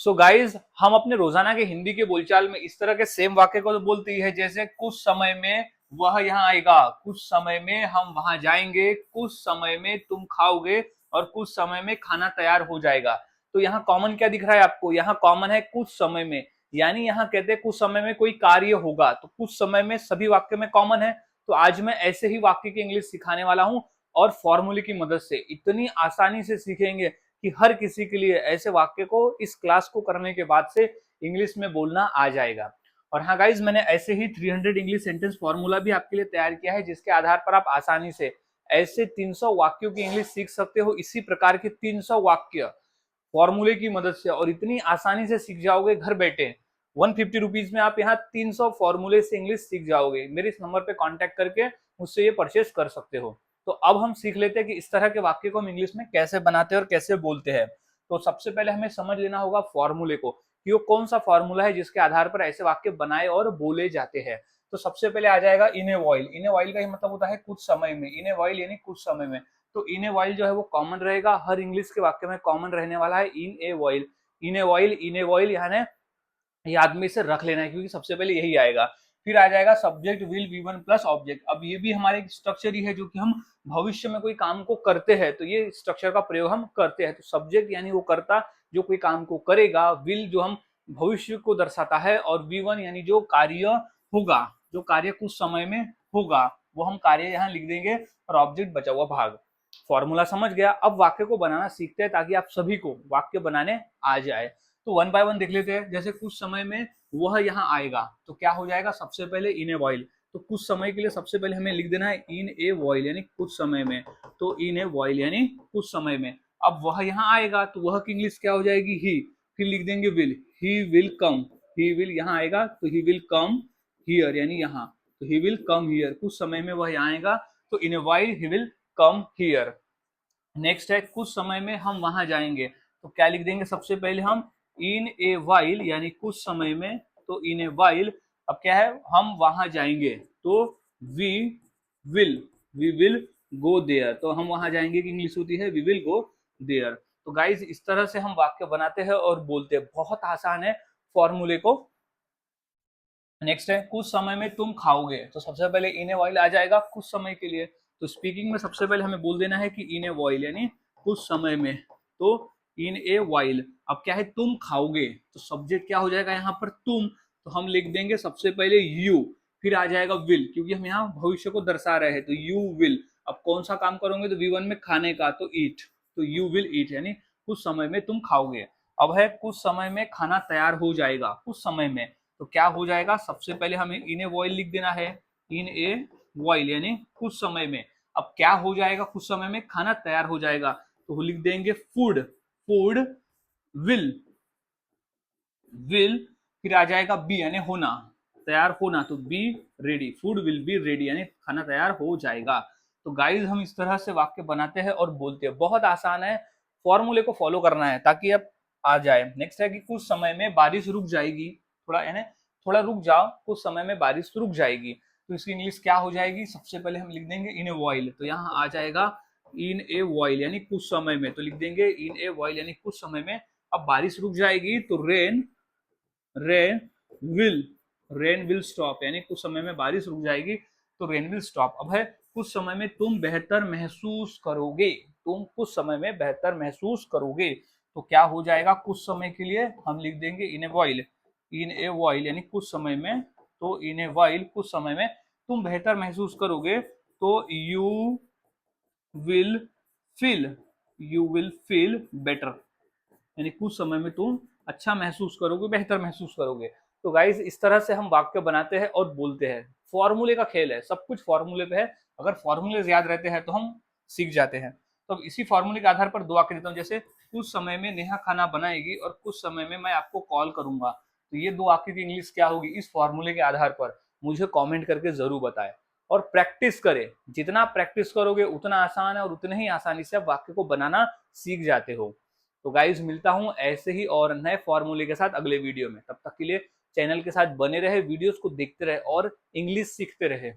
So guys हम अपने रोजाना के हिंदी के बोलचाल में इस तरह के सेम वाक्य को तो बोलते ही है, जैसे कुछ समय में वह यहाँ आएगा, कुछ समय में हम वहां जाएंगे, कुछ समय में तुम खाओगे और कुछ समय में खाना तैयार हो जाएगा। तो यहाँ कॉमन क्या दिख रहा है आपको? यहाँ कॉमन है कुछ समय में, यानी यहाँ कहते हैं कुछ समय में कोई कार्य होगा, तो कुछ समय में सभी वाक्य में कॉमन है। तो आज मैं ऐसे ही वाक्य की इंग्लिश सिखाने वाला हूँ और फॉर्मूले की मदद से इतनी आसानी से सीखेंगे कि हर किसी के लिए ऐसे वाक्य को इस क्लास को करने के बाद से इंग्लिश में बोलना आ जाएगा। और हाँ गाइज, मैंने ऐसे ही 300 इंग्लिश सेंटेंस फॉर्मूला भी आपके लिए तैयार किया है, जिसके आधार पर आप आसानी से ऐसे 300 वाक्यों की इंग्लिश सीख सकते हो। इसी प्रकार के 300 वाक्य फॉर्मूले की मदद से, और इतनी आसानी से सीख जाओगे घर बैठे। 150 रुपीज में आप यहाँ 300 फॉर्मूले से इंग्लिश सीख जाओगे। मेरे इस नंबर पे कांटेक्ट करके मुझसे ये परचेस कर सकते हो। तो अब हम सीख लेते हैं कि इस तरह के वाक्य को हम इंग्लिश में कैसे बनाते हैं और कैसे बोलते हैं। तो सबसे पहले हमें समझ लेना होगा फॉर्मूले को, कि वो कौन सा फॉर्मूला है जिसके आधार पर ऐसे वाक्य बनाए और बोले जाते हैं। तो सबसे पहले आ जाएगा इन a while. In a while का ही मतलब होता है कुछ समय में। इन ए वाइल यानी कुछ समय में। तो इन ए वाइल जो है वो कॉमन रहेगा, हर इंग्लिश के वाक्य में कॉमन रहने वाला है in a while. In a while, in a while यानी याद में इसे रख लेना है, क्योंकि सबसे पहले यही आएगा। फिर आ जाएगा subject will V one plus object. अब ये भी हमारे एक स्ट्रक्चर ही है, जो कि हम भविष्य में कोई काम को करते हैं तो ये स्ट्रक्चर का प्रयोग हम करते हैं। तो सब्जेक्ट यानी वो कर्ता जो कोई काम को करेगा, विल जो हम भविष्य को दर्शाता है, और वी वन यानी जो कार्य होगा, जो कार्य कुछ समय में होगा, वो हम कार्य यहाँ लिख देंगे, और ऑब्जेक्ट बचा हुआ भाग। फॉर्मूला समझ गया। अब वाक्य को बनाना सीखते हैं ताकि आप सभी को वाक्य बनाने आ जाए। तो वन बाय वन देख लेते हैं। जैसे कुछ समय में वह यहाँ आएगा, तो क्या हो जाएगा? सबसे पहले इन ए वाइल। तो कुछ समय के लिए सबसे पहले हमें लिख देना है इन ए वाइल यानी कुछ समय में। तो इन ए वाइल यानी कुछ समय में। अब वह यहाँ आएगा, तो वह की इंग्लिश क्या हो जाएगी? ही। फिर लिख देंगे will. He will come. He will यहाँ आएगा तो ही विल कम हियर यानी यहाँ। तो ही विल कम हियर, कुछ समय में वह यहाँ आएगा, तो in a while he will come here. Next है कुछ समय में हम वहां जाएंगे। तो क्या लिख देंगे? सबसे पहले हम इन ए वाइल यानी कुछ समय में। तो इन ए वाइल, अब क्या है? हम वहां जाएंगे, तो we will, we will go there. तो हम वहां जाएंगे की इंग्लिश होती है वी विल गो देयर। तो गाइज इस तरह से हम वाक्य बनाते हैं और बोलते हैं। बहुत आसान है फॉर्मूले को। नेक्स्ट है कुछ समय में तुम खाओगे। तो सबसे पहले इन ए वाइल आ जाएगा कुछ समय के लिए। तो स्पीकिंग में सबसे पहले हमें बोल देना है कि इन ए वाइल यानी कुछ समय में। तो इन ए वाइल, अब क्या है? तुम खाओगे, तो सब्जेक्ट क्या हो जाएगा यहाँ पर? तुम। तो हम लिख देंगे सबसे पहले यू, फिर आ जाएगा विल, क्योंकि हम यहाँ भविष्य को दर्शा रहे हैं। तो यू विल। अब कौन सा काम करोगे? तो वी वन में खाने का, तो ईट। तो यू विल ईट यानी कुछ समय में तुम खाओगे। अब है कुछ समय में खाना तैयार हो जाएगा, कुछ समय में। तो क्या हो जाएगा? सबसे पहले हमें इन ए वॉइल लिख देना है। इन ए वॉइल यानी कुछ समय में। अब क्या हो जाएगा? कुछ समय में खाना तैयार हो जाएगा, तो लिख देंगे फूड। Food will. विल, फिर आ जाएगा बी यानी होना, तैयार होना। तो be ready. Food will be ready यानी खाना तैयार हो जाएगा। तो गाइज हम इस तरह से वाक्य बनाते हैं और बोलते हैं। बहुत आसान है, फॉर्मूले को फॉलो करना है ताकि अब आ जाए। नेक्स्ट है कि कुछ समय में बारिश रुक जाएगी। थोड़ा यानी थोड़ा रुक जाओ, कुछ समय में बारिश रुक जाएगी। तो इसकी इंग्लिश क्या हो जाएगी? सबसे पहले हम लिख देंगे इन ए वाइल। तो यहाँ आ जाएगा इन ए वाइल यानी कुछ समय में। तो लिख देंगे इन ए वाइल यानी कुछ समय में। अब बारिश रुक जाएगी, तो rain rain will, rain will stop यानी कुछ समय में बारिश रुक जाएगी, तो रेन विल स्टॉप। अब है कुछ समय में तुम बेहतर महसूस करोगे। तुम कुछ समय में बेहतर महसूस करोगे, तो क्या हो जाएगा? कुछ समय के लिए हम लिख देंगे इन a while. In a while यानी कुछ समय में। तो इन ए वाइल कुछ समय में तुम बेहतर महसूस करोगे, तो you will feel, you will feel better यानी कुछ समय में तुम अच्छा महसूस करोगे, बेहतर महसूस करोगे। तो गाइज इस तरह से हम वाक्य बनाते हैं और बोलते हैं। फॉर्मूले का खेल है, सब कुछ फॉर्मूले पे है। अगर फॉर्मूले याद रहते हैं तो हम सीख जाते हैं। तो अब इसी फॉर्मूले के आधार पर दो वाक्य देता हूँ। जैसे कुछ समय में नेहा खाना बनाएगी और कुछ समय में मैं आपको कॉल करूंगा। तो ये दो वाक्य की इंग्लिश क्या होगी? इस फॉर्मूले के आधार पर मुझे कॉमेंट करके जरूर बताएं। और प्रैक्टिस करें, जितना प्रैक्टिस करोगे उतना आसान है, और उतने ही आसानी से आप वाक्य को बनाना सीख जाते हो। तो गाइज मिलता हूं ऐसे ही और नए फॉर्मूले के साथ अगले वीडियो में। तब तक के लिए चैनल के साथ बने रहे, वीडियोस को देखते रहे और इंग्लिश सीखते रहे।